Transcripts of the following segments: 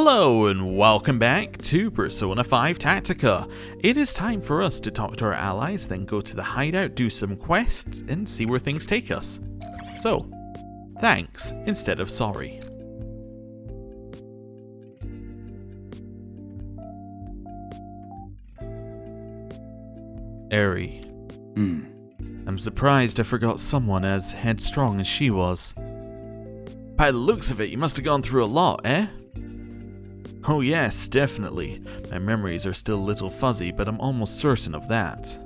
Hello and welcome back to Persona 5 Tactica. It is time for us to talk to our allies, then go to the hideout, do some quests, and see where things take us. So, thanks instead of sorry. Eri. I'm surprised I forgot someone as headstrong as she was. By the looks of it, you must have gone through a lot, eh? Oh yes, definitely. My memories are still a little fuzzy, but I'm almost certain of that.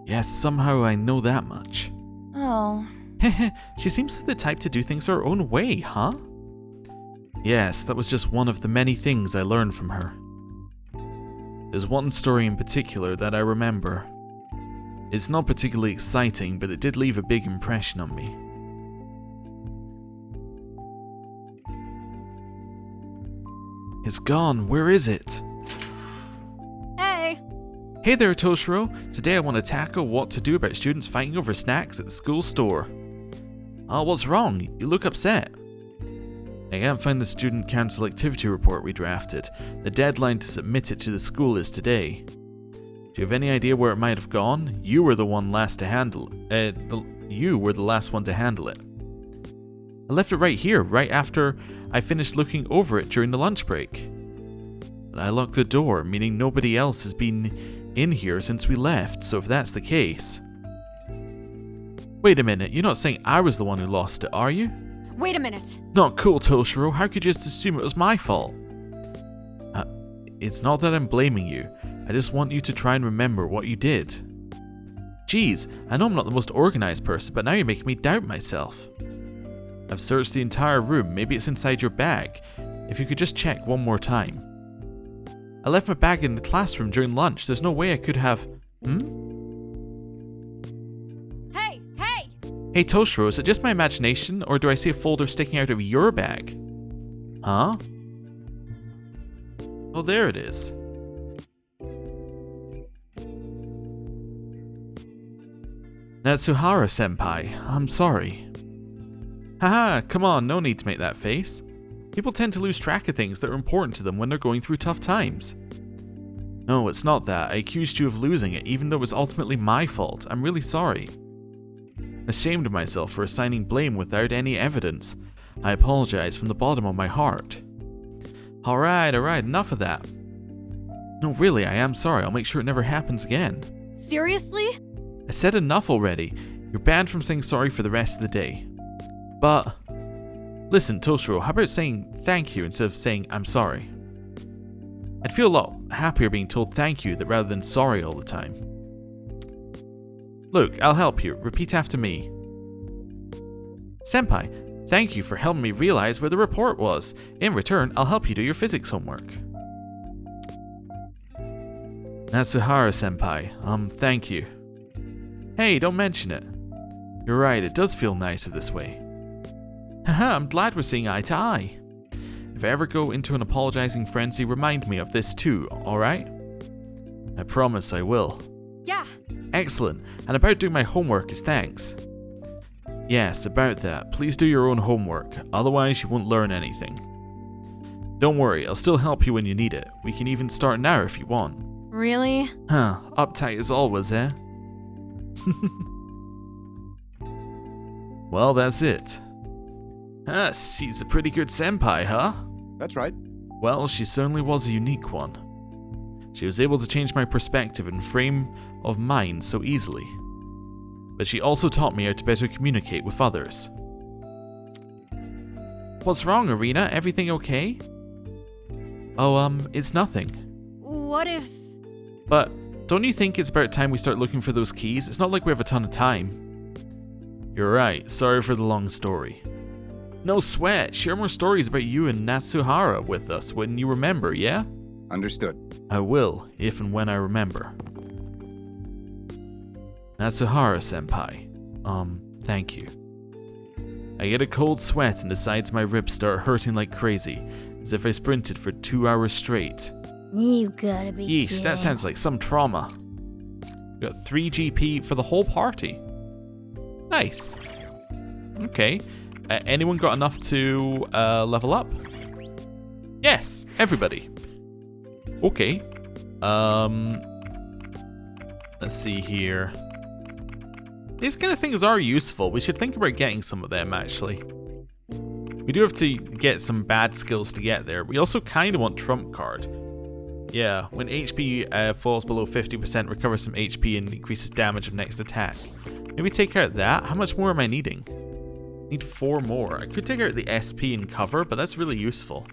Yes, somehow I know that much. Oh. Heh, she seems like the type to do things her own way, huh? Yes, that was just one of the many things I learned from her. There's one story in particular that I remember. It's not particularly exciting, but it did leave a big impression on me. It's gone. Where is it? Hey. Hey there, Toshiro. Today I want to tackle what to do about students fighting over snacks at the school store. Oh, what's wrong? You look upset. I can't find the student council activity report we drafted. The deadline to submit it to the school is today. Do you have any idea where it might have gone? You were the one last to handle it. You were the last one to handle it. I left it right here, right after I finished looking over it during the lunch break. But I locked the door, meaning nobody else has been in here since we left, so if that's the case... Wait a minute, you're not saying I was the one who lost it, are you? Wait a minute. Not cool, Toshiro. How could you just assume it was my fault? It's not that I'm blaming you. I just want you to try and remember what you did. Geez, I know I'm not the most organized person, but now you're making me doubt myself. I've searched the entire room. Maybe it's inside your bag. If you could just check one more time. I left my bag in the classroom during lunch. There's no way I could have... Hey! Hey Toshiro, is it just my imagination, or do I see a folder sticking out of your bag? Huh? Oh, there it is. Natsuhara-senpai, I'm sorry. Haha, come on, no need to make that face. People tend to lose track of things that are important to them when they're going through tough times. No, it's not that. I accused you of losing it, even though it was ultimately my fault. I'm really sorry. Ashamed of myself for assigning blame without any evidence. I apologize from the bottom of my heart. Alright, enough of that. No, really, I am sorry. I'll make sure it never happens again. Seriously? I said enough already. You're banned from saying sorry for the rest of the day. But, listen, Toshiro, how about saying thank you instead of saying I'm sorry? I'd feel a lot happier being told thank you rather than sorry all the time. Look, I'll help you. Repeat after me. Senpai, thank you for helping me realize where the report was. In return, I'll help you do your physics homework. Natsuhara-senpai, thank you. Hey, don't mention it. You're right, it does feel nicer this way. Haha, I'm glad we're seeing eye to eye. If I ever go into an apologizing frenzy, remind me of this too, alright? I promise I will. Yeah. Excellent, and about doing my homework is thanks. Yes, about that. Please do your own homework, otherwise you won't learn anything. Don't worry, I'll still help you when you need it. We can even start now if you want. Really? Huh, uptight as always, eh? Well, that's it. She's a pretty good senpai, huh? That's right. Well, she certainly was a unique one. She was able to change my perspective and frame of mind so easily. But she also taught me how to better communicate with others. What's wrong, Erina? Everything okay? Oh, it's nothing. What if... But don't you think it's about time we start looking for those keys? It's not like we have a ton of time. You're right. Sorry for the long story. No sweat. Share more stories about you and Natsuhara with us when you remember, yeah? Understood. I will, if and when I remember. Natsuhara-senpai, thank you. I get a cold sweat and the sides of my ribs start hurting like crazy, as if I sprinted for 2 hours straight. You gotta be Yeesh, kidding. that sounds like some trauma. Got 3 GP for the whole party. Nice. Okay. Anyone got enough to level up? Yes, everybody. Okay. Let's see here. These kind of things are useful. We should think about getting some of them, actually. We do have to get some bad skills to get there. We also kind of want Trump Card. Yeah, when HP falls below 50%, recover some HP and increases damage of next attack. Maybe take out that. How much more am I needing? Need 4 more. I could take out the SP and cover, but that's really useful.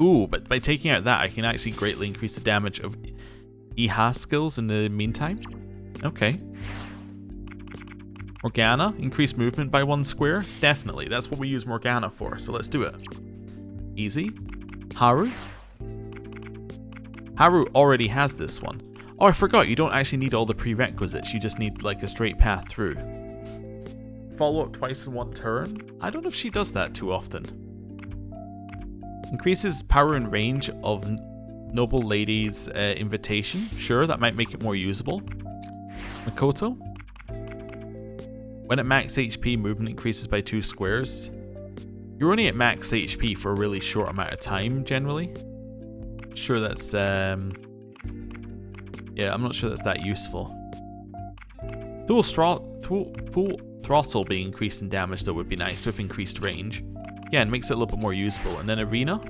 Ooh, but by taking out that, I can actually greatly increase the damage of EHA skills in the meantime. Okay. Morgana, increase movement by 1 square. Definitely, that's what we use Morgana for, so let's do it. Easy. Haru? Haru already has this one. Oh, I forgot, you don't actually need all the prerequisites, you just need like a straight path through. Follow up twice in 1 turn? I don't know if she does that too often. Increases power and range of Noble Lady's invitation. Sure, that might make it more usable. Makoto? When at max HP, movement increases by 2 squares. You're only at max HP for a really short amount of time, generally. Sure, that's... yeah, I'm not sure that's that useful. Full throttle being increased in damage, though, would be nice with increased range. Yeah, it makes it a little bit more usable. And then Erina.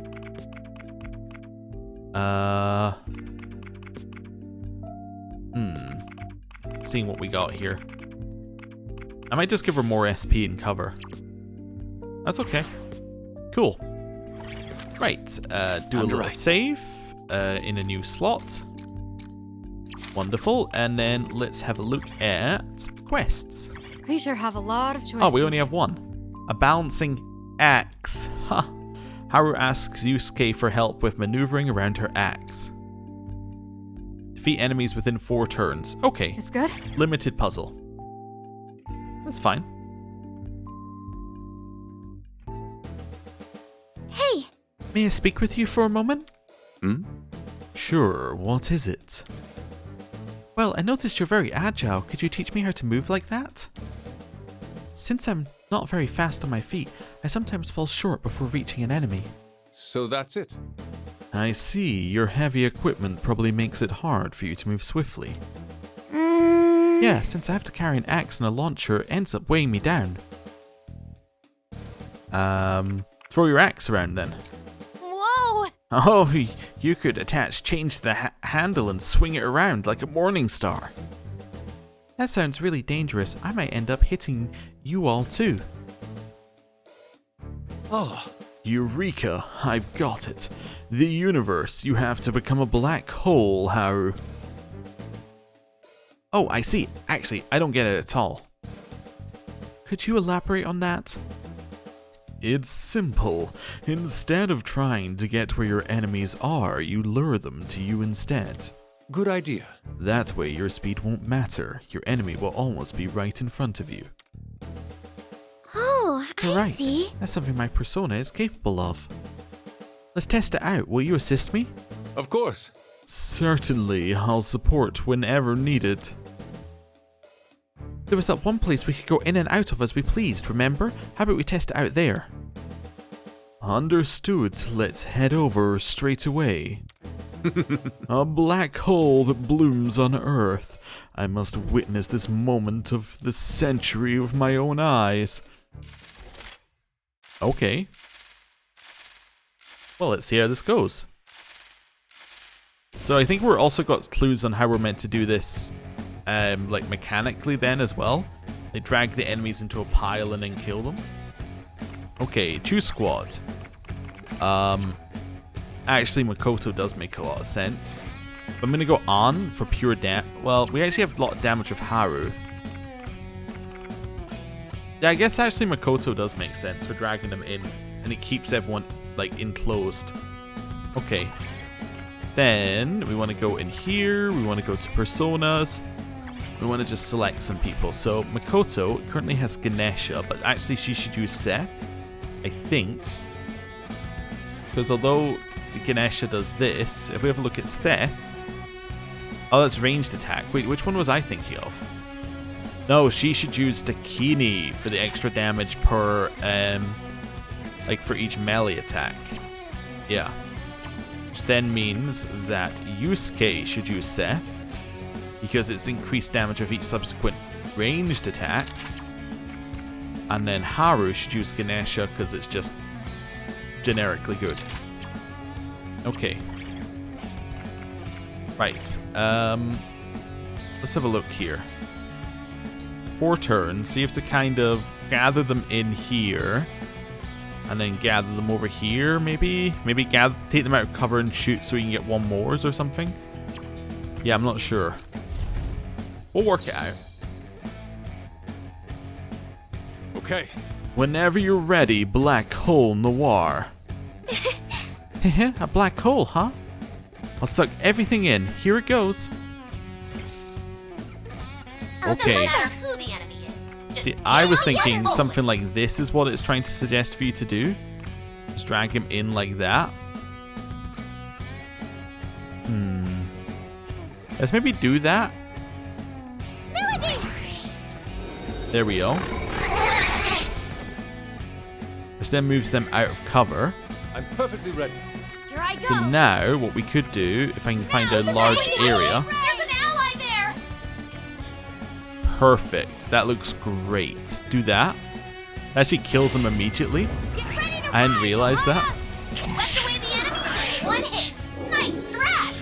Seeing what we got here. I might just give her more SP and cover. That's okay. Cool. Right, do a little save in a new slot. Wonderful. And then let's have a look at quests. We sure have a lot of choices. Oh, we only have 1. A balancing axe. Huh. Haru asks Yusuke for help with maneuvering around her axe. Defeat enemies within 4 turns. Okay. It's good. Limited puzzle. That's fine. Hey! May I speak with you for a moment? Hmm? Sure, what is it? Well, I noticed you're very agile. Could you teach me how to move like that? Since I'm not very fast on my feet, I sometimes fall short before reaching an enemy. So that's it. I see. Your heavy equipment probably makes it hard for you to move swiftly. Yeah, since I have to carry an axe and a launcher, it ends up weighing me down. Throw your axe around then. Whoa! Oh, you could change the handle and swing it around like a morning star. That sounds really dangerous. I might end up hitting you all too. Oh, Eureka! I've got it. The universe. You have to become a black hole, Haru. Oh, I see. Actually, I don't get it at all. Could you elaborate on that? It's simple. Instead of trying to get where your enemies are, you lure them to you instead. good idea. That way your speed won't matter. Your enemy will always be right in front of you. Oh, I Right. see. That's something my persona is capable of. Let's test it out. Will you assist me? Of course. Certainly, I'll support whenever needed. There was that one place we could go in and out of as we pleased, remember? How about we test it out there? Understood. Let's head over straight away. A black hole that blooms on Earth. I must witness this moment of the century with my own eyes. Okay. Well, let's see how this goes. So I think we're also got clues on how we're meant to do this, like mechanically then as well. They drag the enemies into a pile and then kill them. Okay, choose squad. Actually Makoto does make a lot of sense. But I'm gonna go on for pure well, we actually have a lot of damage with Haru. Yeah, I guess actually Makoto does make sense for dragging them in, and it keeps everyone like enclosed. Okay. Then we want to go in here, we want to go to personas, we want to just select some people. So Makoto currently has Ganesha, but actually she should use Seth, I think. Because although Ganesha does this, if we have a look at Seth, oh, that's ranged attack. Wait, which one was I thinking of? No, she should use Dakini for the extra damage per Like for each melee attack. Yeah. Which then means that Yusuke should use Seth, because it's increased damage of each subsequent ranged attack. And then Haru should use Ganesha because it's just generically good. Okay. Right. Let's have a look here. 4 turns, so you have to kind of gather them in here. And then gather them over here, maybe? Maybe take them out of cover and shoot so you can get 1 more or something? Yeah, I'm not sure. We'll work it out. Okay. Whenever you're ready, Black Hole Noir. A black hole, huh? I'll suck everything in. Here it goes. Okay. Who the enemy is. See, I was thinking something like this is what it's trying to suggest for you to do. Just drag him in like that. Let's maybe do that. There we go. Which then moves them out of cover. I'm perfectly ready. Here I go. So now, what we could do, if I can find a large area. There's an ally there. Perfect. That looks great. Do that. That actually kills them immediately. I hadn't realized that. Swept away the enemy with one hit. Nice strat.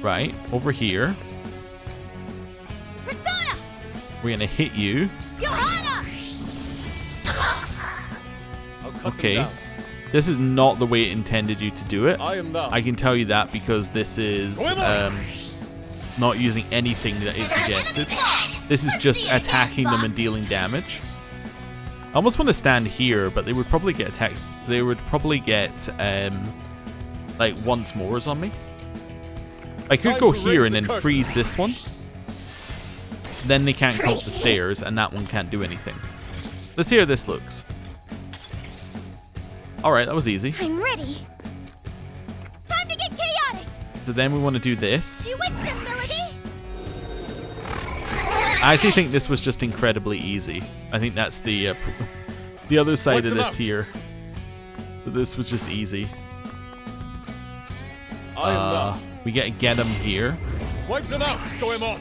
Right, over here. Persona. We're gonna hit you. Johanna. I'll cut them Okay. down. This is not the way it intended you to do it. I am thou. I can tell you that because this is not using anything that it suggested. This is just attacking them and dealing damage. I almost want to stand here, but they would probably get attacks. They would probably get like once mores on me. I could go here and then freeze this one. Then they can't come up the stairs, and that one can't do anything. Let's see how this looks. Alright, that was easy. I'm ready. Time to get chaotic. So then we want to do this. Bewitched ability. I actually think this was just incredibly easy. I think that's the other side Wipe of them this out. here. This was just easy. I am thou. We get him here. Wipe them out. Go him on.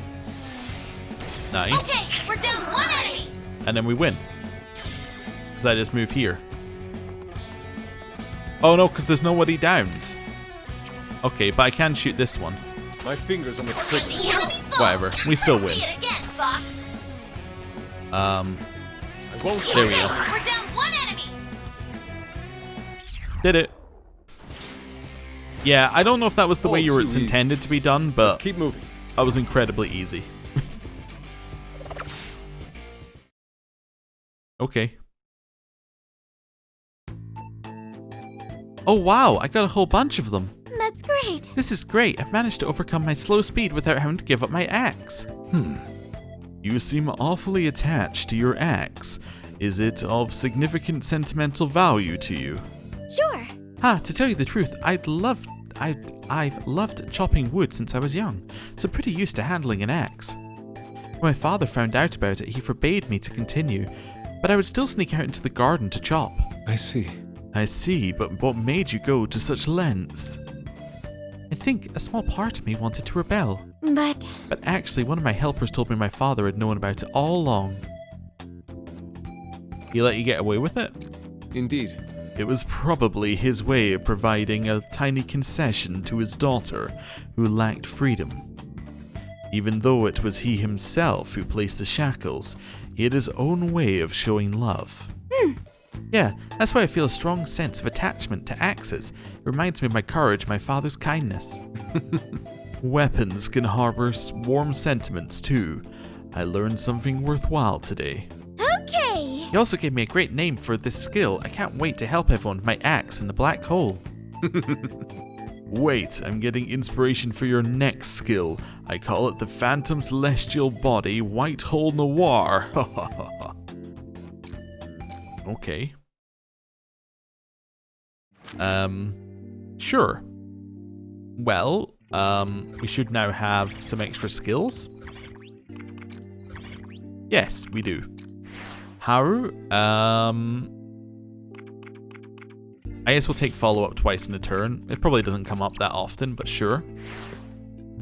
Nice. Okay, we're down one enemy. And then we win. Because I just move here. Oh no, because there's nobody downed. Okay, but I can shoot this one. My fingers on the trigger. The enemy falls. Whatever, we still win. See it again, Fox. I won't. There we go. We're down one enemy. Did it. Yeah, I don't know if that was the way Oh, it's too easy. intended to be done, Let's but keep moving. that was incredibly easy. Okay. Oh wow, I got a whole bunch of them. That's great. This is great. I've managed to overcome my slow speed without having to give up my axe. You seem awfully attached to your axe. Is it of significant sentimental value to you? Sure. To tell you the truth, I've loved chopping wood since I was young, so pretty used to handling an axe. When my father found out about it, he forbade me to continue, but I would still sneak out into the garden to chop. I see. I see, but what made you go to such lengths? I think a small part of me wanted to rebel, But but actually one of my helpers told me my father had known about it all along. He let you get away with it? Indeed. It was probably his way of providing a tiny concession to his daughter, who lacked freedom. Even though it was he himself who placed the shackles, he had his own way of showing love. Yeah, that's why I feel a strong sense of attachment to axes. It reminds me of my courage, my father's kindness. Weapons can harbor warm sentiments too. I learned something worthwhile today. okay. He also gave me a great name for this skill. I can't wait to help everyone with my axe in the black hole. Wait, I'm getting inspiration for your next skill. I call it the Phantom Celestial Body White Hole Noir. Okay. Sure. Well, we should now have some extra skills. Yes, we do. Haru, I guess we'll take follow-up twice in a turn. It probably doesn't come up that often, but sure.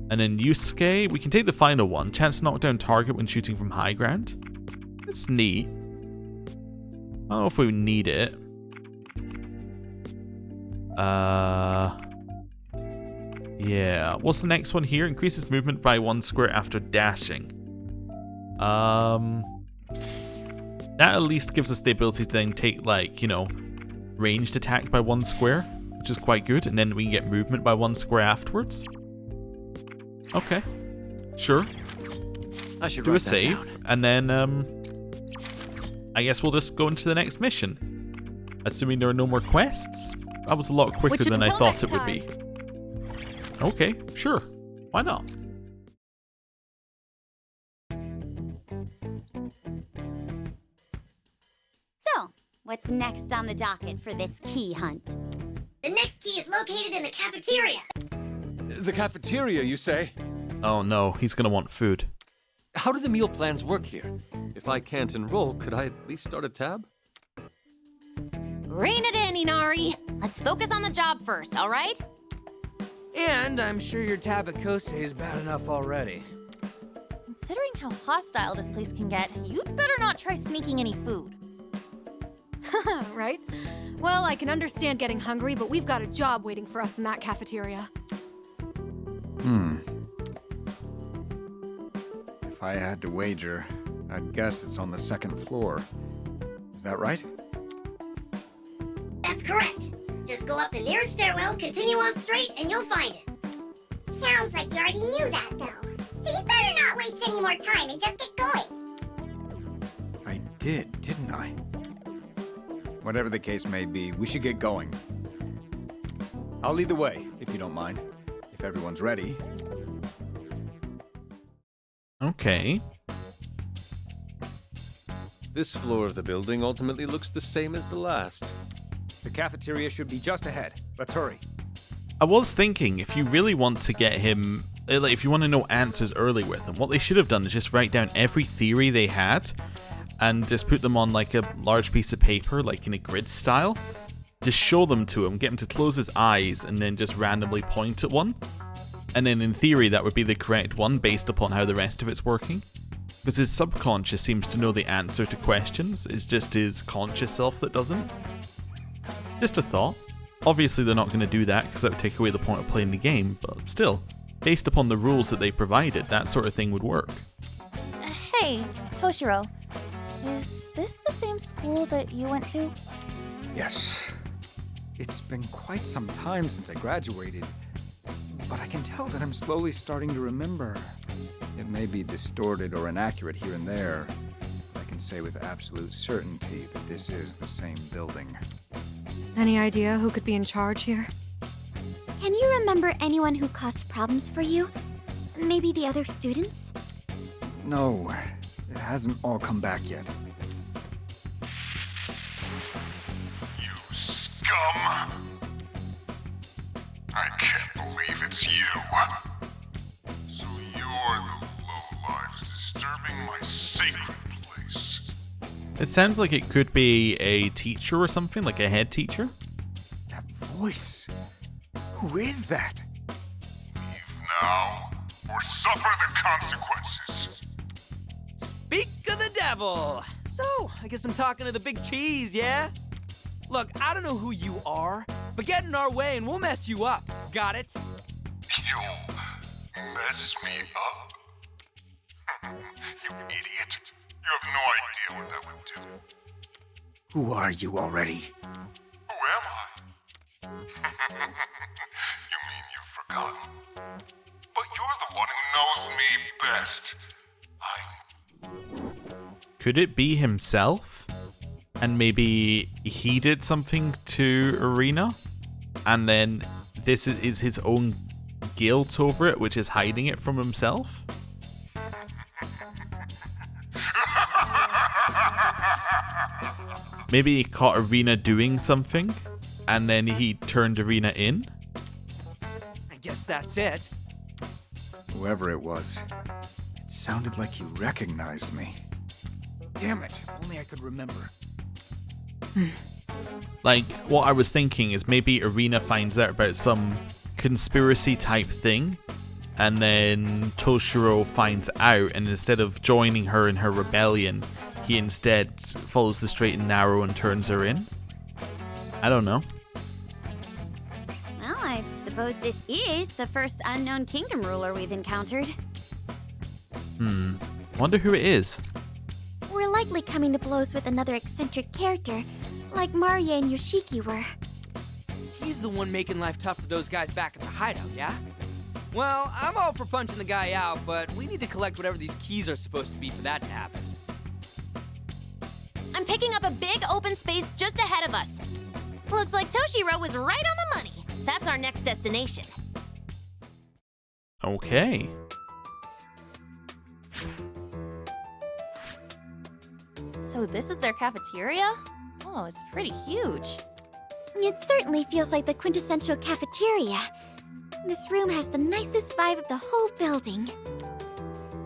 And then Yusuke, we can take the final one. Chance to knock down target when shooting from high ground. That's neat. I don't know if we need it. Yeah. What's the next one here? Increases movement by 1 square after dashing. That at least gives us the ability to then take, like, you know, ranged attack by 1 square, which is quite good, and then we can get movement by 1 square afterwards. Okay. Sure. I should do a write that save, down. and then I guess we'll just go into the next mission. Assuming there are no more quests. That was a lot quicker than I thought it would be. Okay, sure. Why not? So, what's next on the docket for this key hunt? The next key is located in the cafeteria. The cafeteria, you say? Oh no, he's gonna want food. How do the meal plans work here? If I can't enroll, could I at least start a tab? Rein it in, Inari. Let's focus on the job first, all right? And I'm sure your tabakose is bad enough already. Considering how hostile this place can get, you'd better not try sneaking any food. Right? Well, I can understand getting hungry, but we've got a job waiting for us in that cafeteria. If I had to wager, I'd guess it's on the 2nd floor. Is that right? That's correct. Just go up the nearest stairwell, continue on straight, and you'll find it. Sounds like you already knew that, though. So you better not waste any more time and just get going. I did, didn't I? Whatever the case may be, we should get going. I'll lead the way, if you don't mind. If everyone's ready. Okay. This floor of the building ultimately looks the same as the last. The cafeteria should be just ahead. Let's hurry. I was thinking, if you really want to get him, like, if you want to know answers early with him, what they should have done is just write down every theory they had and just put them on like a large piece of paper, like in a grid style. Just show them to him, get him to close his eyes, and then just randomly point at one. And then in theory, that would be the correct one based upon how the rest of it's working. Because his subconscious seems to know the answer to questions, it's just his conscious self that doesn't. Just a thought. Obviously they're not going to do that because that would take away the point of playing the game, but still, based upon the rules that they provided, that sort of thing would work. Hey, Toshiro. Is this the same school that you went to? Yes. It's been quite some time since I graduated, but I can tell that I'm slowly starting to remember. It may be distorted or inaccurate here and there, but I can say with absolute certainty that this is the same building. Any idea who could be in charge here? Can you remember anyone who caused problems for you? Maybe the other students? No, it hasn't all come back yet. You scum! I can't believe it's you. So you're the lowlifes disturbing my sacred place. It sounds like it could be a teacher or something, like a head teacher. That voice. Who is that? Leave now, or suffer the consequences. Speak of the devil! So, I guess I'm talking to the big cheese, yeah? Look, I don't know who you are, but get in our way and we'll mess you up. Got it? You'll mess me up? You idiot. You have no idea what that would do. Who are you already? Who am I? You mean you've forgotten? But you're the one who knows me best. Could it be himself? And maybe he did something to Erina? And then this is his own guilt over it, which is hiding it from himself? Maybe he caught Erina doing something, and then he turned Erina in? I guess that's it. Whoever it was, it sounded like he recognized me. Damn it, if only I could remember. Like, what I was thinking is maybe Erina finds out about some conspiracy type thing, and then Toshiro finds out, and instead of joining her in her rebellion, he instead follows the straight and narrow and turns her in. I don't know. Well, I suppose this is the first unknown kingdom ruler we've encountered. Wonder who it is. We're likely coming to blows with another eccentric character, like Marie and Yoshiki were. He's the one making life tough for those guys back at the hideout, yeah? Well, I'm all for punching the guy out, but we need to collect whatever these keys are supposed to be for that to happen. I'm picking up a big open space just ahead of us. Looks like Toshiro was right on the money. That's our next destination. Okay. So this is their cafeteria? Oh, it's pretty huge. It certainly feels like the quintessential cafeteria. This room has the nicest vibe of the whole building.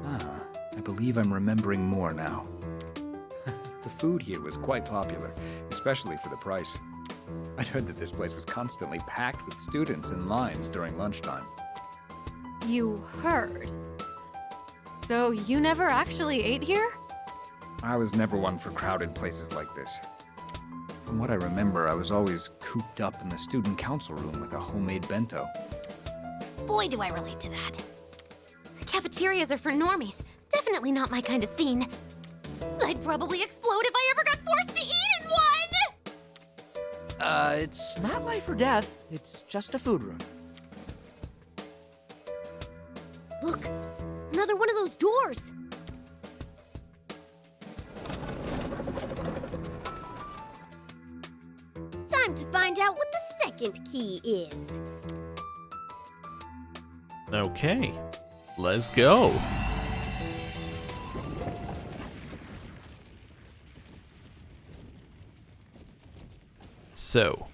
Ah, I believe I'm remembering more now. The food here was quite popular, especially for the price. I'd heard that this place was constantly packed with students in lines during lunchtime. You heard. So you never actually ate here? I was never one for crowded places like this. From what I remember, I was always cooped up in the student council room with a homemade bento. Boy, do I relate to that. Cafeterias are for normies. Definitely not my kind of scene. I'd probably explode if I ever got forced to eat in one! It's not life or death. It's just a food room. Look, another one of those doors. Time to find out what the second key is. Okay. Let's go. So,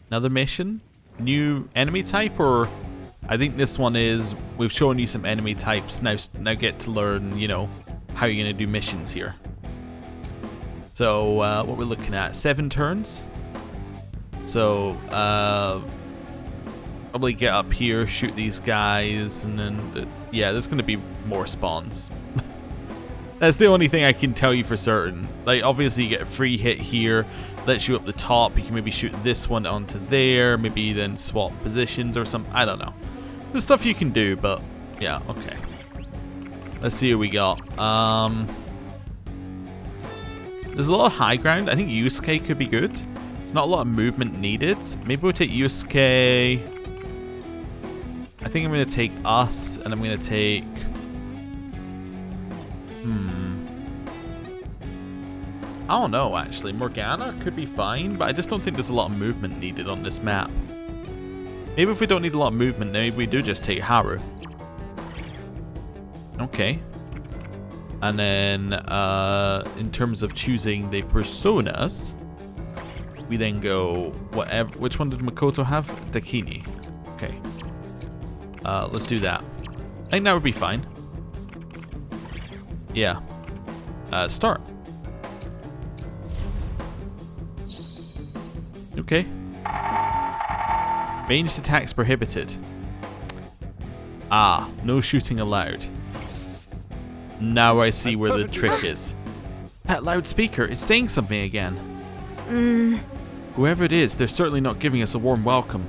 another mission? New enemy type, or I think this one is, we've shown you some enemy types, now get to learn, you know, how you're going to do missions here. So, what we're looking at, 7 turns. So, probably get up here, shoot these guys, and then, yeah, there's going to be more spawns. That's the only thing I can tell you for certain. Like, obviously you get a free hit here, lets you up the top, you can maybe shoot this one onto there, maybe then swap positions or something, I don't know. There's stuff you can do, but, yeah, okay. Let's see what we got. There's a lot of high ground. I think Yusuke could be good. There's not a lot of movement needed. Maybe we'll take Yusuke. I think I'm going to take us, and I'm going to take... I don't know, actually. Morgana could be fine, but I just don't think there's a lot of movement needed on this map. Maybe if we don't need a lot of movement, maybe we do just take Haru. Okay. And then, in terms of choosing the personas, we then go whatever. Which one did Makoto have? Dakini. Okay. Let's do that. I think that would be fine. Yeah. Start. Okay. Ranged attacks prohibited. Ah, no shooting allowed. Now I see where the trick is. That loudspeaker is saying something again. Whoever it is, they're certainly not giving us a warm welcome.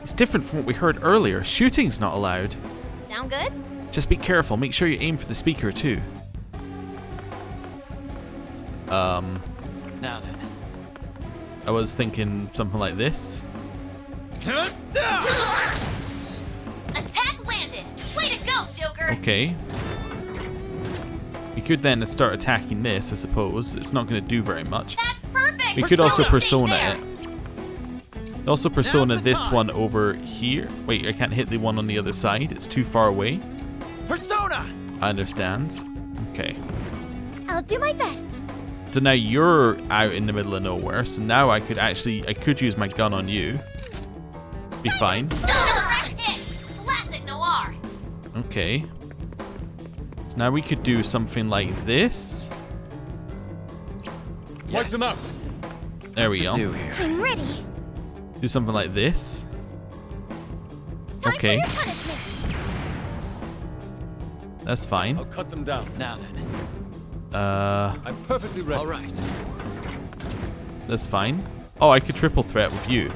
It's different from what we heard earlier. Shooting's not allowed. Sound good? Just be careful. Make sure you aim for the speaker too. Now then. I was thinking something like this. Attack landed! Way to go, Joker! Okay. We could then start attacking this, I suppose. It's not going to do very much. That's perfect! We could also persona there. it. Also persona this one over here. Wait, I can't hit the one on the other side. It's too far away. Persona! I understand. Okay. I'll do my best. So now you're out in the middle of nowhere. So now I could use my gun on you. Be fine. Direct hit! Classic noir! Okay. So now we could do something like this. Wipe them out. There we go. Do here. I'm ready. Do something like this. Time Okay. for your punishment. That's fine. I'll cut them down. Now then. I'm perfectly ready. All right. That's fine. Oh, I could triple threat with you.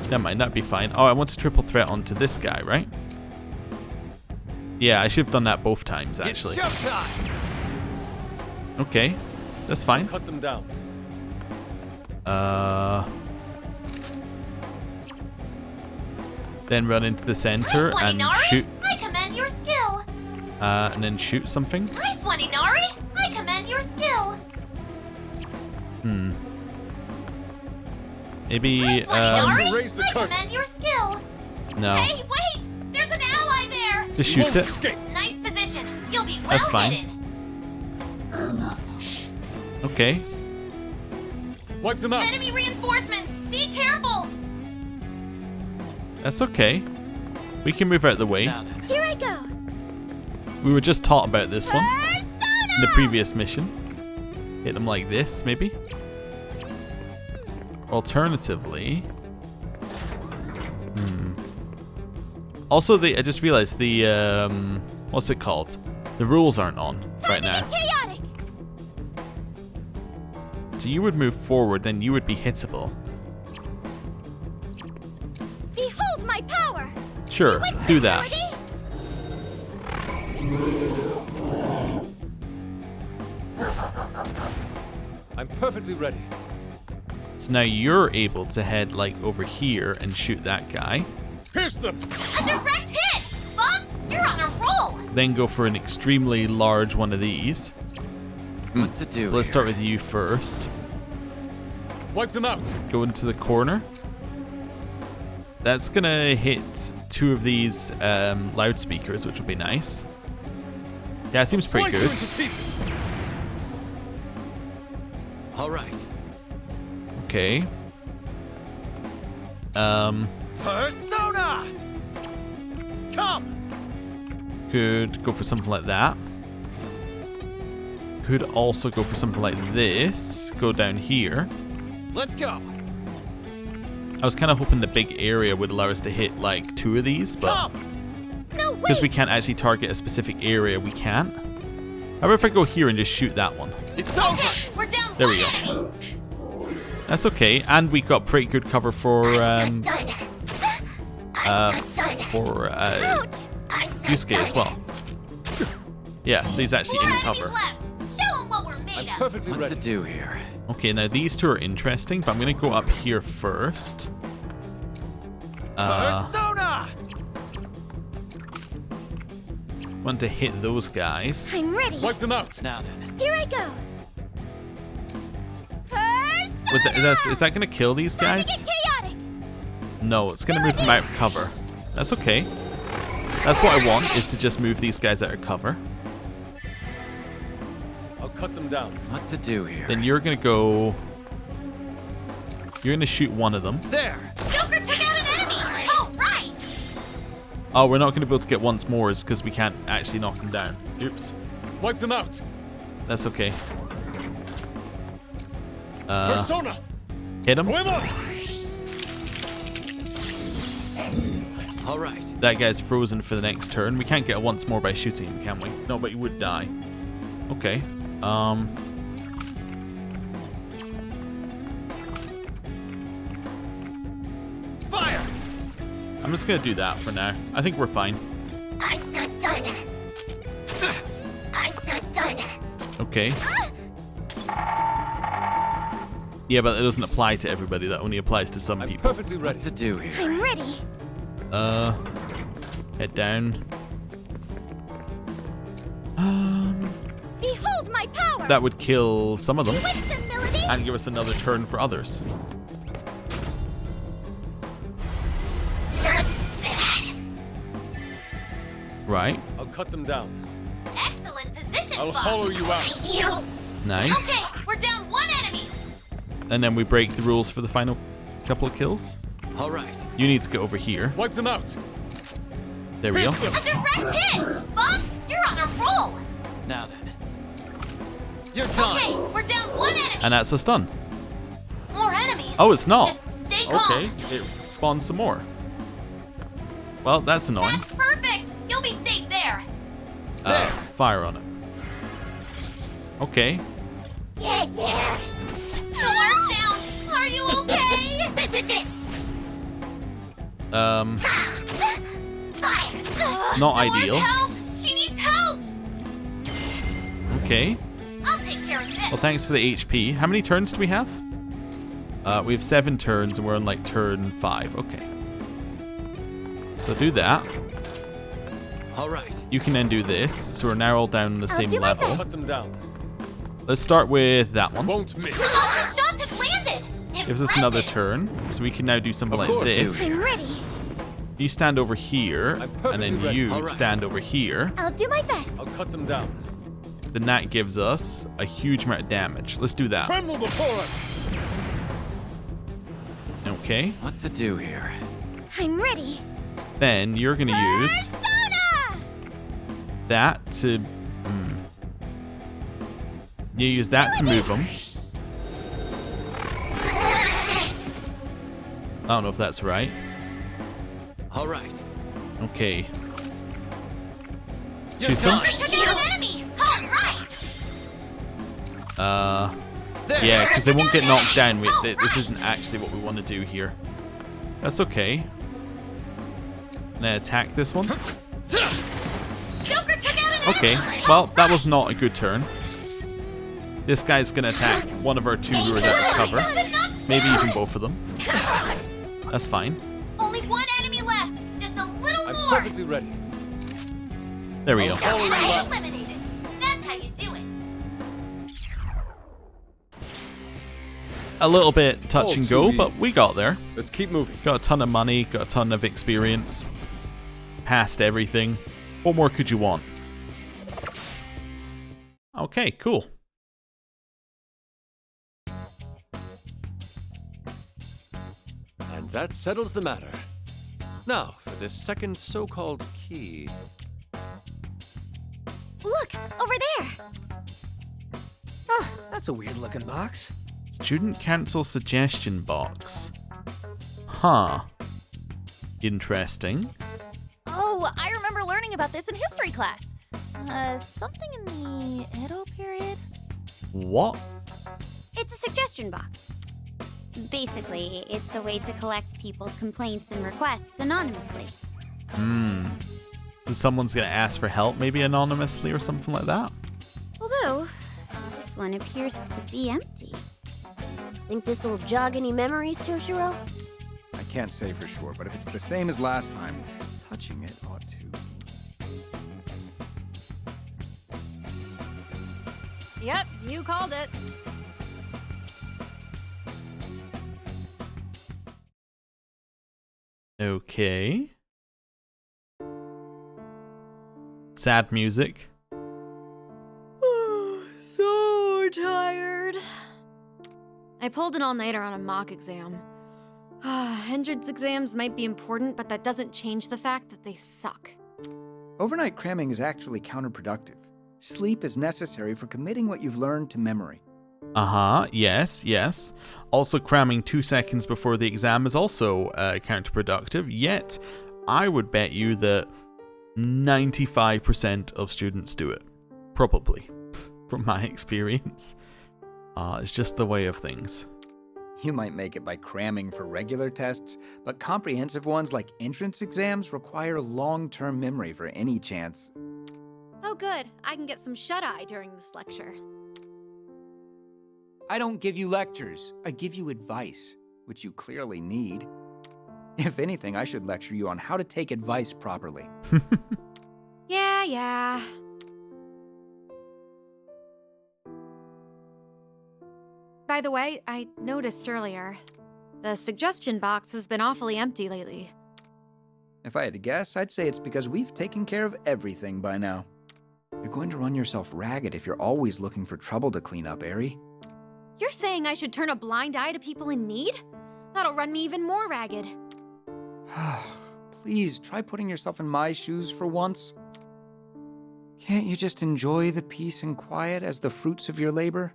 Never mind, that'd be fine. Oh, I want to triple threat onto this guy, right? Yeah, I should have done that both times, actually. It's showtime. Okay, that's fine. Cut them down. Then run into the center Nice one, and Inari. shoot. I commend your skill. And then shoot something. Nice one, Inari. I commend your skill. Maybe, Nice one, Inari. raise the I curtain. commend your skill. no. Hey, wait! There's an ally there. Just shoot it. Escape. Nice position. You'll be well That's fine. hidden. Okay. Wipe them out. Enemy reinforcements. Be careful. That's okay. We can move out of the way. Now then. Here I go. We were just taught about this one Persona! in the previous mission. Hit them like this, maybe. Alternatively... Also, I just realized the, what's it called? The rules aren't on right now. Chaotic. So you would move forward, then you would be hittable. Behold my power. Sure, do that. I'm perfectly ready. So now you're able to head like over here and shoot that guy. Pierce them. A direct hit. Bugs, you're on a roll. Then go for an extremely large one of these. What to do? Let's start with you first. Wipe them out. Go into the corner. That's gonna hit 2 of these loudspeakers, which will be nice. Yeah, it seems pretty Slice you good. into pieces. All right. Okay. Persona. Come. Could go for something like that. Could also go for something like this. Go down here. Let's go. I was kind of hoping the big area would allow us to hit like 2 of these, but Come. No, because wait. we can't actually target a specific area, we can't. How about if I go here and just shoot that one? It's over. Okay, we're down There one we go. enemy. That's okay, and we got pretty good cover for Yusuke as well. Yeah, so he's actually Four in enemies cover. left. Show 'em what we're made of. Perfectly ready. What to do here? Okay, now these 2 are interesting, but I'm gonna go up here first. Persona. Want to hit those guys. I'm ready. Wipe them out. Now then. Here I go. Persona! Is that gonna kill these Time guys? to get chaotic. No, it's gonna move them out of cover. That's okay. That's what I want, is to just move these guys out of cover. I'll cut them down. What to do here? Then you're gonna go... You're gonna shoot one of them. There. Joker took out an enemy. Oh, right. Oh, we're not gonna be able to get once more is because we can't actually knock them down. Oops. Wipe them out. That's okay. Persona. Hit him. Poema. All right. That guy's frozen for the next turn. We can't get a once more by shooting him, can we? No, but he would die. Okay. Fire. I'm just gonna do that for now. I think we're fine. I'm not done. I'm not done. Okay. Yeah, but it doesn't apply to everybody. That only applies to some I'm people. perfectly ready. What to do here? I'm ready. Head down. Behold my power. That would kill some of them Instability. and give us another turn for others. Right. I'll cut them down. Excellent position, I'll Bugs. hollow you out. You. Nice. Okay, we're down one enemy. And then we break the rules for the final couple of kills. All right. You need to get over here. Wipe them out. There we go. Pierce them. A direct hit. Bugs, you're on a roll. Now then. You're done. Okay, we're down one enemy. And that's a stun. More enemies. Oh, it's not. Just stay calm. Okay, it spawns some more. Well, that's annoying. That's perfect. You'll be safe there. Fire on it. Okay. Yeah, yeah. The water's down. Are you okay? This is it. Fire. Not Where's ideal. help? She needs help. Okay. I'll take care of this. Well, thanks for the HP. How many turns do we have? We have 7 turns, and we're on like turn 5. Okay. So do that. All right. You can then do this. So we're now all down on the same do my level. best. Cut them down. Let's start with that one. Won't miss. All the shots have landed. Gives us another Impressive. turn. So we can now do something Of like course. this. I'm ready. You stand over here, I'm and perfectly then ready. you All right. stand over here. I'll do my best. I'll cut them down. Then that gives us a huge amount of damage. Let's do that. Tremble before us. Okay. What to do here? I'm ready. Then you're going to use that to... You use that to move them. I don't know if that's right. All right. Okay. You're Shoot them. done. Took out an enemy. All right. There. Yeah, because they won't get knocked down. This isn't actually what we want to do here. That's okay. And then attack this one. Joker took out an Okay, enemy. well, that was not a good turn. This guy's going to attack one of our 2 who are out of cover. Maybe even both of them. That's fine. Only one enemy left. Just a little I'm more. perfectly ready. There we go. Enemy eliminated. That's how you do it. A little bit touch Oh, and go, too but easy. we got there. Let's keep moving. Got a ton of money, got a ton of experience. Passed everything. What more could you want? Okay, cool. And that settles the matter. Now, for this second so-called key. Look, over there. Oh, that's a weird looking box. Student cancel suggestion box. Huh. Interesting. Oh, I remember learning about this in history class. Something in the Edo period? What? It's a suggestion box. Basically, it's a way to collect people's complaints and requests anonymously. So someone's gonna ask for help, maybe anonymously or something like that? Although, this one appears to be empty. Think this'll jog any memories, Toshiro? I can't say for sure, but if it's the same as last time, touching it ought to. Yep, you called it. Okay. Sad music. So tired. I pulled an all-nighter on a mock exam. Entrance exams might be important, but that doesn't change the fact that they suck. Overnight cramming is actually counterproductive. Sleep is necessary for committing what you've learned to memory. Yes, yes. Also, cramming 2 seconds before the exam is also counterproductive, yet I would bet you that 95% of students do it. Probably, from my experience. It's just the way of things. You might make it by cramming for regular tests, but comprehensive ones like entrance exams require long-term memory for any chance. Oh good, I can get some shut-eye during this lecture. I don't give you lectures. I give you advice, which you clearly need. If anything, I should lecture you on how to take advice properly. Yeah. By the way, I noticed earlier, the suggestion box has been awfully empty lately. If I had to guess, I'd say it's because we've taken care of everything by now. You're going to run yourself ragged if you're always looking for trouble to clean up, Eri. You're saying I should turn a blind eye to people in need? That'll run me even more ragged. Please, try putting yourself in my shoes for once. Can't you just enjoy the peace and quiet as the fruits of your labor?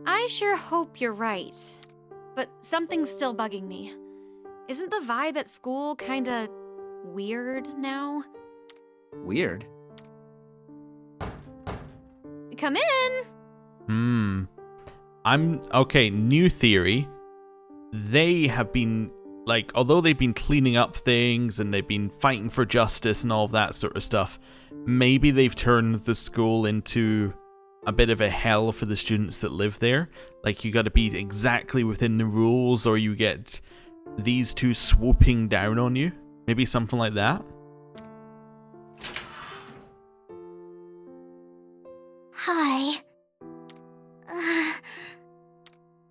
I sure hope you're right. but something's still bugging me. Isn't the vibe at school kinda weird now? Weird? Come in! Okay, new theory. They have been, like, although they've been cleaning up things and they've been fighting for justice and all of that sort of stuff, maybe they've turned the school into a bit of a hell for the students that live there. Like, you gotta be exactly within the rules or you get these two swooping down on you. Maybe something like that. Hi.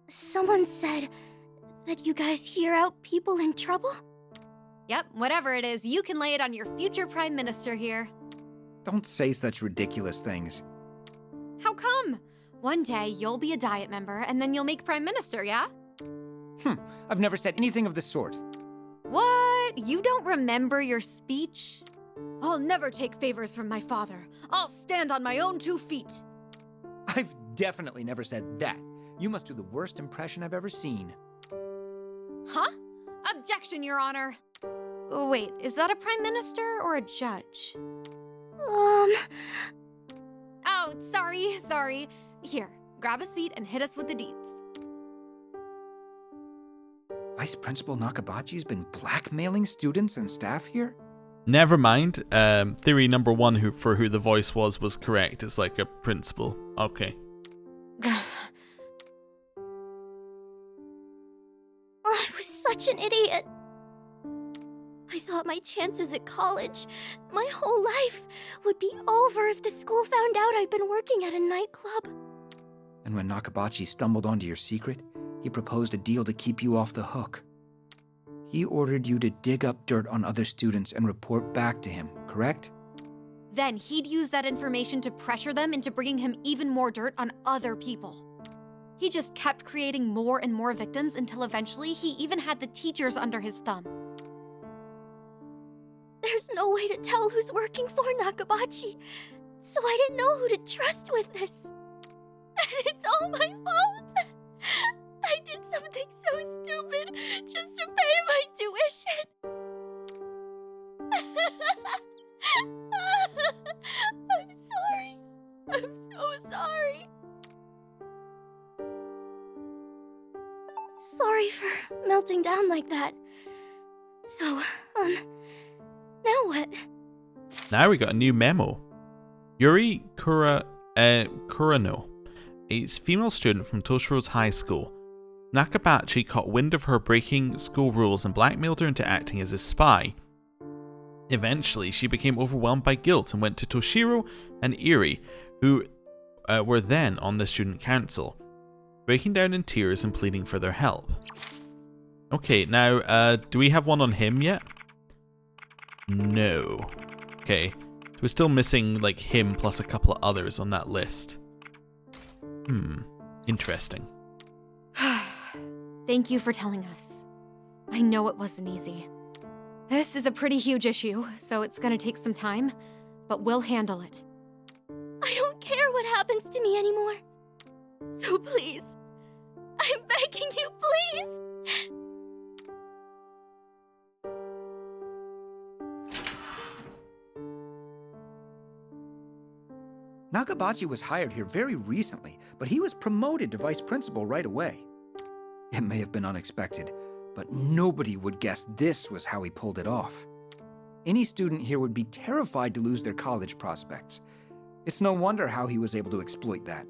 Someone said that you guys hear out people in trouble? Yep, whatever it is, you can lay it on your future Prime Minister here. Don't say such ridiculous things. How come? One day you'll be a Diet member and then you'll make Prime Minister, yeah? I've never said anything of the sort. What? You don't remember your speech? I'll never take favors from my father. I'll stand on my own 2 feet. I've definitely never said that. You must do the worst impression I've ever seen. Huh? Objection, Your Honor. Wait, is that a Prime Minister or a judge? Oh, sorry. Here, grab a seat and hit us with the deeds. Vice Principal Nakabachi's been blackmailing students and staff here? Never mind. Theory number 1 for who the voice was correct. It's like a principal. Okay. I was such an idiot. I thought my chances at college, my whole life, would be over if the school found out I'd been working at a nightclub. And when Nakabachi stumbled onto your secret, he proposed a deal to keep you off the hook. He ordered you to dig up dirt on other students and report back to him, correct? Then he'd use that information to pressure them into bringing him even more dirt on other people. He just kept creating more and more victims until eventually he even had the teachers under his thumb. There's no way to tell who's working for Nakabachi, so I didn't know who to trust with this. It's all my fault. I did something so stupid just to pay my tuition. I'm sorry. I'm so sorry. Sorry for melting down like that. So, now what? Now we got a new memo. Yuri Kurano, a female student from Toshiro's high school. Nakabachi caught wind of her breaking school rules and blackmailed her into acting as a spy. Eventually, she became overwhelmed by guilt and went to Toshiro and Iri, who were then on the student council, breaking down in tears and pleading for their help. Okay, now, do we have one on him yet? No. Okay, so we're still missing, like, him plus a couple of others on that list. Interesting. Thank you for telling us. I know it wasn't easy. This is a pretty huge issue, so it's gonna take some time, but we'll handle it. I don't care what happens to me anymore. So please, I'm begging you, please. Nakabachi was hired here very recently, but he was promoted to vice principal right away. It may have been unexpected, but nobody would guess this was how he pulled it off. Any student here would be terrified to lose their college prospects. It's no wonder how he was able to exploit that.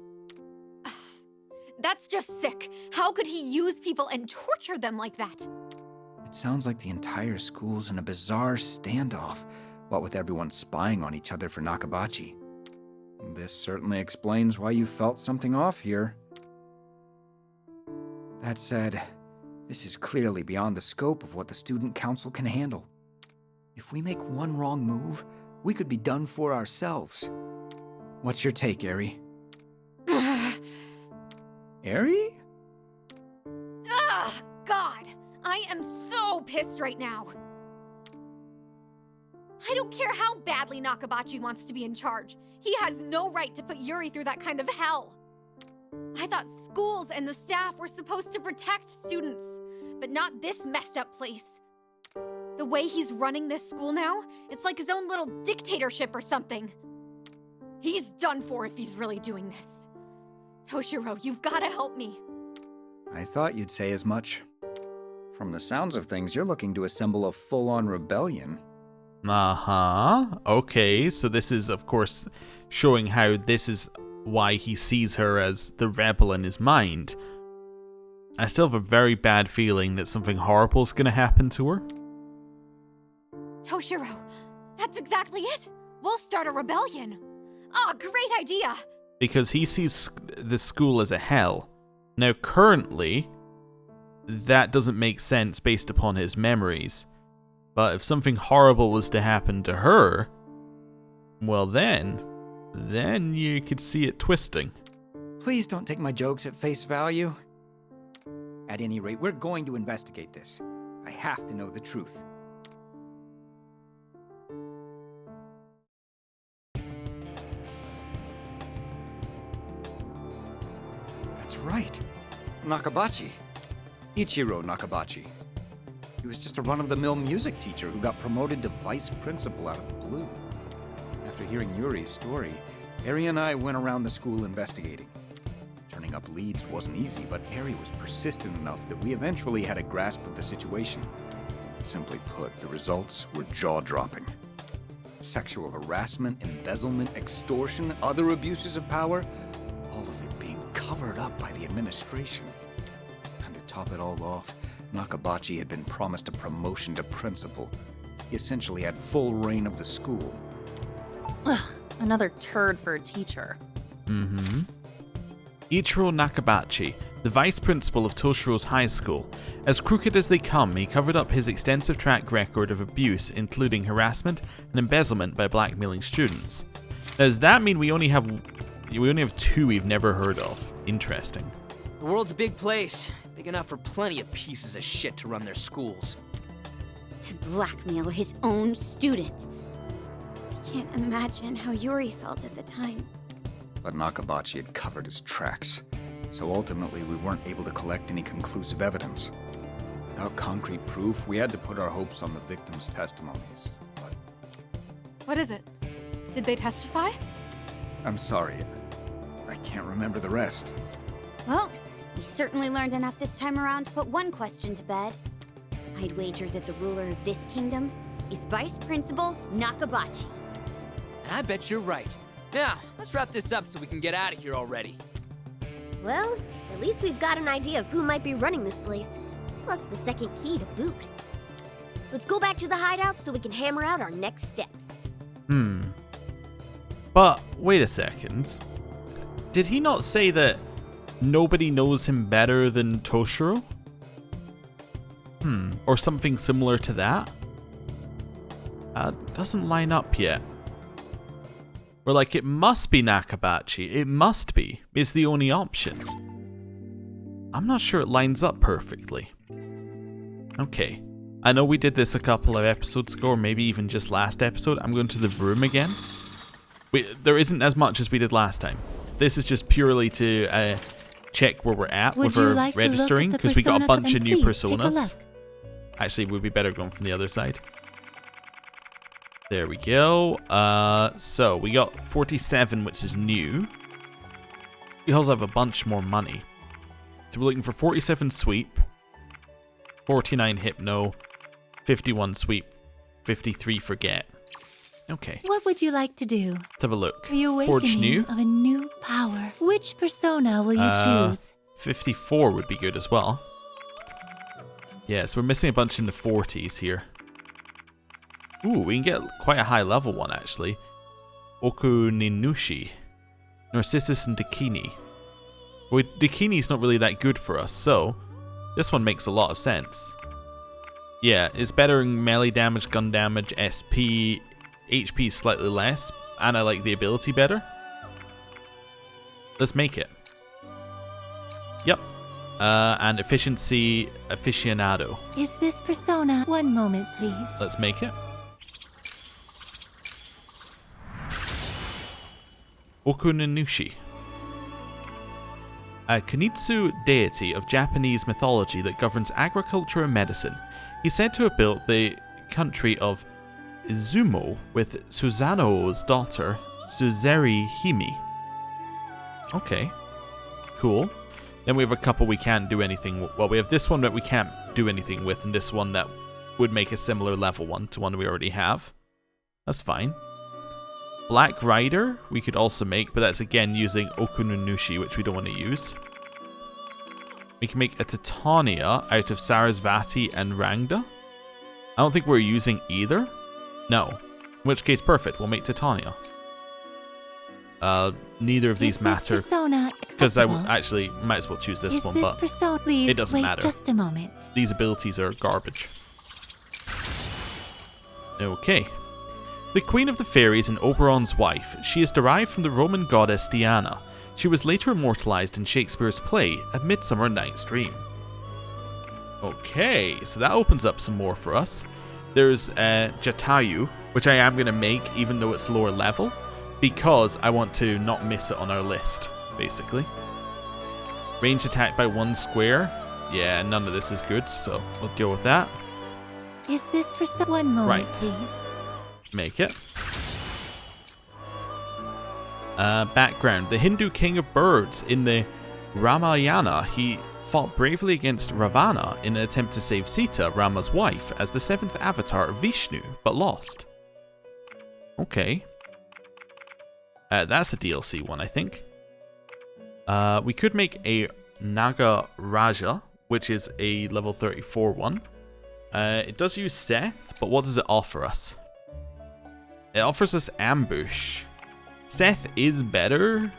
That's just sick. How could he use people and torture them like that? It sounds like the entire school's in a bizarre standoff, what with everyone spying on each other for Nakabachi. This certainly explains why you felt something off here. That said, this is clearly beyond the scope of what the student council can handle. If we make one wrong move, we could be done for ourselves. What's your take, Eri? Eri? Ugh, God! I am so pissed right now. I don't care how badly Nakabachi wants to be in charge. He has no right to put Yuri through that kind of hell. I thought schools and the staff were supposed to protect students, but not this messed up place. The way he's running this school now, it's like his own little dictatorship or something. He's done for if he's really doing this. Toshiro, you've gotta help me. I thought you'd say as much. From the sounds of things, you're looking to assemble a full-on rebellion. Uh-huh. Okay, so this is, of course, showing how this is why he sees her as the rebel in his mind. I still have a very bad feeling that something horrible is going to happen to her. Toshiro, that's exactly it. We'll start a rebellion. Oh, great idea. Because he sees the school as a hell. Now, currently, that doesn't make sense based upon his memories. But if something horrible was to happen to her, well then you could see it twisting. Please don't take my jokes at face value. At any rate, we're going to investigate this. I have to know the truth. That's right. Nakabachi. Ichiro Nakabachi. He was just a run-of-the-mill music teacher who got promoted to vice principal out of the blue. After hearing Yuri's story, Eri and I went around the school investigating. Turning up leads wasn't easy, but Eri was persistent enough that we eventually had a grasp of the situation. Simply put, the results were jaw-dropping. Sexual harassment, embezzlement, extortion, other abuses of power, all of it being covered up by the administration. And to top it all off, Nakabachi had been promised a promotion to principal. He essentially had full reign of the school. Ugh, another turd for a teacher. Mm-hmm. Ichiro Nakabachi, the vice principal of Toshiro's high school. As crooked as they come, he covered up his extensive track record of abuse, including harassment and embezzlement by blackmailing students. Now, does that mean we only have two we've never heard of? Interesting. The world's a big place. Big enough for plenty of pieces of shit to run their schools. To blackmail his own student. I can't imagine how Yuri felt at the time. But Nakabachi had covered his tracks, so ultimately we weren't able to collect any conclusive evidence. Without concrete proof, we had to put our hopes on the victims' testimonies. But What is it? Did they testify? I'm sorry, I can't remember the rest. Well, we certainly learned enough this time around to put one question to bed. I'd wager that the ruler of this kingdom is Vice Principal Nakabachi. And I bet you're right. Now, let's wrap this up so we can get out of here already. Well, at least we've got an idea of who might be running this place. Plus the second key to boot. Let's go back to the hideout so we can hammer out our next steps. But, wait a second. Did he not say that nobody knows him better than Toshiro? Or something similar to that? Doesn't line up yet. We're like, it must be Nakabachi. It must be. It's the only option. I'm not sure it lines up perfectly. Okay. I know we did this a couple of episodes ago, or maybe even just last episode. I'm going to the room again. There isn't as much as we did last time. This is just purely to check where we're at with our registering, because we got a bunch of new personas. Actually, it would be better going from the other side. There we go. So we got 47, which is new. We also have a bunch more money. So we're looking for 47 sweep, 49 hypno, 51 sweep, 53 forget. Okay. What would you like to do? Let's have a look. The Forge awakening new. of a new power. Which persona will you choose? 54 would be good as well. Yeah, so we're missing a bunch in the 40s here. Ooh, we can get quite a high level one actually. Okuninushi, Narcissus, and Dakini. Well, Dakini's not really that good for us, so this one makes a lot of sense. Yeah, it's better in melee damage, gun damage, SP, HP is slightly less, and I like the ability better. Let's make it. Yep. And efficiency aficionado. Is this persona? One moment, please. Let's make it. Okuninushi. a Kanitsu deity of Japanese mythology that governs agriculture and medicine. He's said to have built the country of Izumo with Susanoo's daughter, Suzeri Hime. Okay, cool. Then we have a couple we can't do anything. Well, we have this one that we can't do anything with, and this one that would make a similar level one to one we already have. That's fine. Black Rider we could also make, but that's again using Okununushi, which we don't want to use. We can make a Titania out of Sarasvati and Rangda. I don't think we're using either. No. In which case, perfect. We'll make Titania. Neither of these matter. Because I actually might as well choose this one, but it doesn't matter. Just a moment. These abilities are garbage. Okay. The Queen of the Fairies and Oberon's wife. She is derived from the Roman goddess Diana. She was later immortalized in Shakespeare's play, A Midsummer Night's Dream. Okay, so that opens up some more for us. There's Jatayu, which I am going to make even though it's lower level, because I want to not miss it on our list, basically. Range attack by 1 square. Yeah, none of this is good, so we'll go with that. Is this for one moment, please? Make it. Background. The Hindu king of birds. In the Ramayana, he fought bravely against Ravana in an attempt to save Sita, Rama's wife, as the 7th avatar of Vishnu, but lost. Okay. That's a DLC one, I think. We could make a Naga Raja, which is a level 34 one. It does use Seth, but what does it offer us? It offers us Ambush. Seth is better.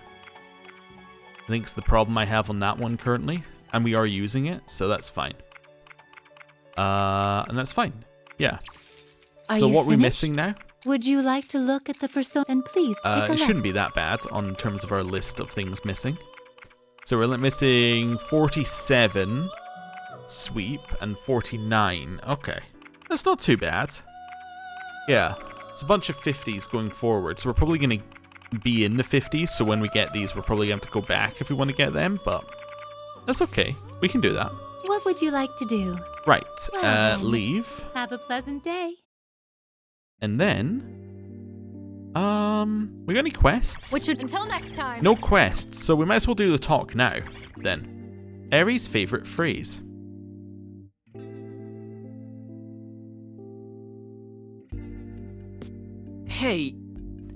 I think it's the problem I have on that one currently. And we are using it, so that's fine. And that's fine. Yeah. So what are we missing now? Would you like to look at the persona? And please take a look. It shouldn't be that bad on terms of our list of things missing. So we're missing 47 sweep and 49. Okay. That's not too bad. Yeah. It's a bunch of 50s going forward, so we're probably going to be in the 50s, so when we get these, we're probably going to have to go back if we want to get them, but that's okay. We can do that. What would you like to do? Right. Leave. Have a pleasant day. And then... we got any quests? Which should, until next time. No quests, so we might as well do the talk now, then. Eri's favorite phrase.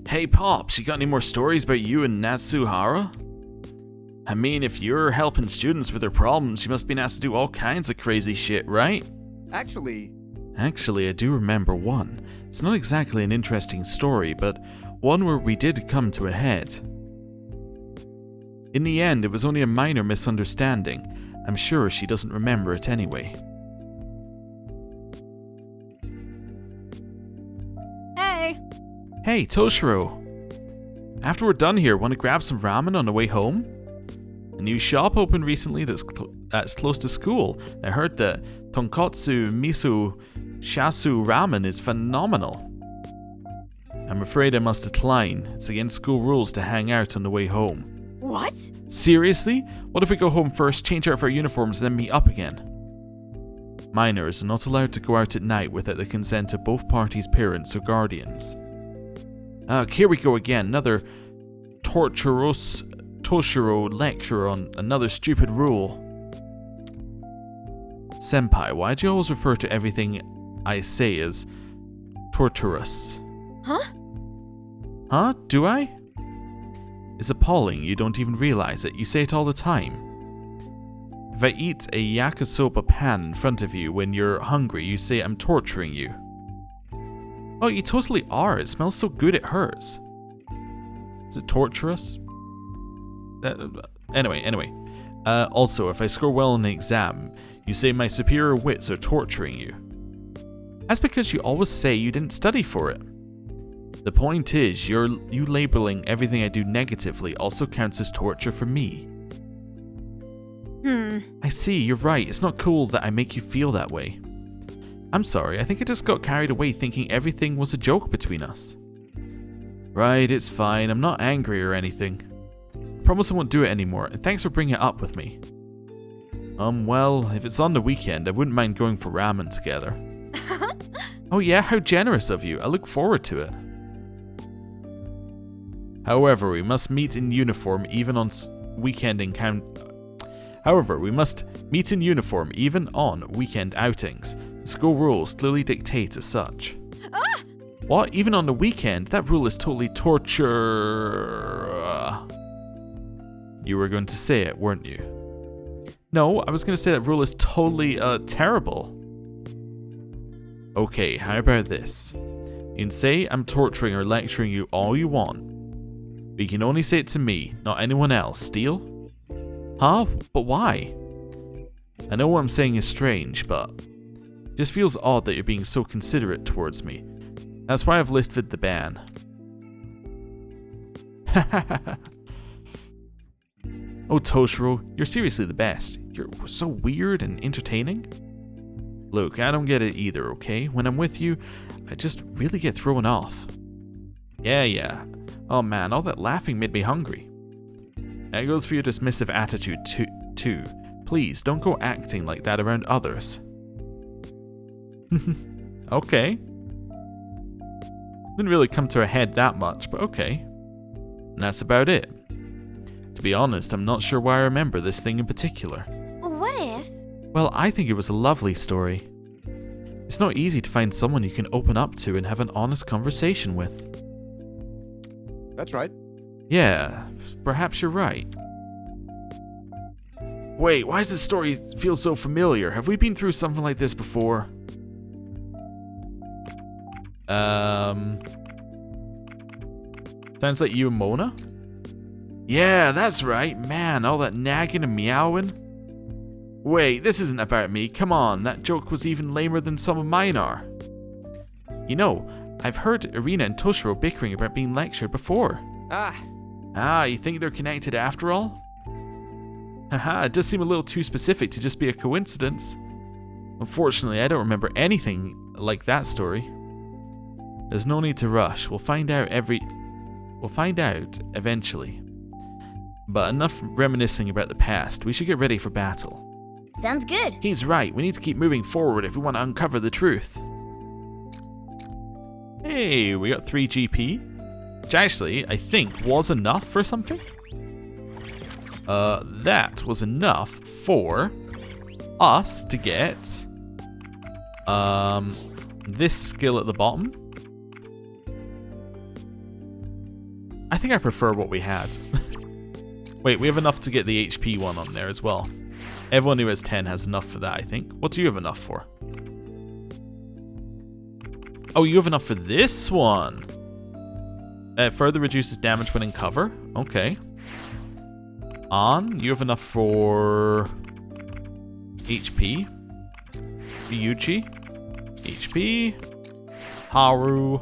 Hey Pops, you got any more stories about you and Natsuhara? I mean, if you're helping students with their problems, you must be asked to do all kinds of crazy shit, right? Actually, I do remember one. It's not exactly an interesting story, but one where we did come to a head. In the end, it was only a minor misunderstanding. I'm sure she doesn't remember it anyway. Hey, Toshiro. After we're done here, want to grab some ramen on the way home? A new shop opened recently that's close to school. I heard that tonkotsu miso shasu ramen is phenomenal. I'm afraid I must decline. It's against school rules to hang out on the way home. What? Seriously? What if we go home first, change out of our uniforms, and then meet up again? Minors are not allowed to go out at night without the consent of both parties' parents or guardians. Here we go again, another torturous Toshiro lecture on another stupid rule. Senpai, why do you always refer to everything I say as torturous? Huh? Huh? Do I? It's appalling, you don't even realize it. You say it all the time. If I eat a yakisoba pan in front of you when you're hungry, you say I'm torturing you. Oh, you totally are. It smells so good it hurts. Is it torturous? Anyway. Also, if I score well on an exam, you say my superior wits are torturing you. That's because you always say you didn't study for it. The point is, you labeling everything I do negatively also counts as torture for me. I see, you're right. It's not cool that I make you feel that way. I'm sorry, I think I just got carried away thinking everything was a joke between us. Right, it's fine. I'm not angry or anything. promise I won't do it anymore, and thanks for bringing it up with me. Well, if it's on the weekend, I wouldn't mind going for ramen together. Oh yeah, how generous of you. I look forward to it. However, we must meet in uniform even on weekend outings. The school rules clearly dictate as such. What? Even on the weekend? That rule is totally torture. You were going to say it, weren't you? No, I was going to say that rule is totally, terrible. Okay, how about this? You can say I'm torturing or lecturing you all you want. But you can only say it to me, not anyone else. Deal? Huh? But why? I know what I'm saying is strange, but it just feels odd that you're being so considerate towards me. That's why I've lifted the ban. Oh, Toshiro, you're seriously the best. You're so weird and entertaining. Look, I don't get it either, okay? When I'm with you, I just really get thrown off. Yeah. Oh man, all that laughing made me hungry. That goes for your dismissive attitude too. Please, don't go acting like that around others. Okay. Didn't really come to a head that much, but okay. And that's about it. To be honest, I'm not sure why I remember this thing in particular. What if? Well, I think it was a lovely story. It's not easy to find someone you can open up to and have an honest conversation with. That's right. Yeah, perhaps you're right. Wait, why does this story feel so familiar? Have we been through something like this before? Sounds like you and Mona? Yeah, that's right. Man, all that nagging and meowing. Wait, this isn't about me. Come on, that joke was even lamer than some of mine are. You know, I've heard Erina and Toshiro bickering about being lectured before. You think they're connected after all? Haha, it does seem a little too specific to just be a coincidence. Unfortunately, I don't remember anything like that story. There's no need to rush. We'll find out eventually. But enough reminiscing about the past. We should get ready for battle. Sounds good. He's right. We need to keep moving forward if we want to uncover the truth. Hey, we got 3 GP. Which actually, I think, was enough for something. That was enough for us to get this skill at the bottom. I think I prefer what we had. Wait, we have enough to get the HP one on there as well. Everyone who has 10 has enough for that, I think. What do you have enough for? Oh, you have enough for this one. Further reduces damage when in cover. Okay. You have enough for HP. Ryuchi. HP. Haru.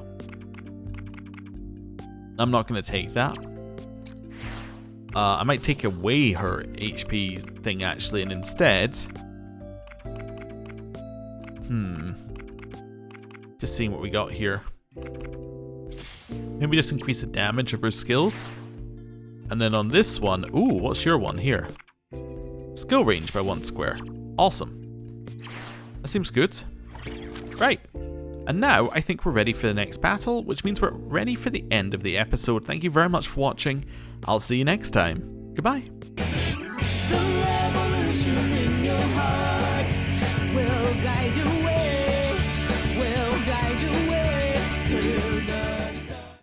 I'm not going to take that. I might take away her HP thing actually, and instead... Just seeing what we got here. Maybe just increase the damage of her skills. And then on this one... Ooh, what's your one here? Skill range by 1 square. Awesome. That seems good. Right. And now I think we're ready for the next battle, which means we're ready for the end of the episode. Thank you very much for watching. I'll see you next time. Goodbye.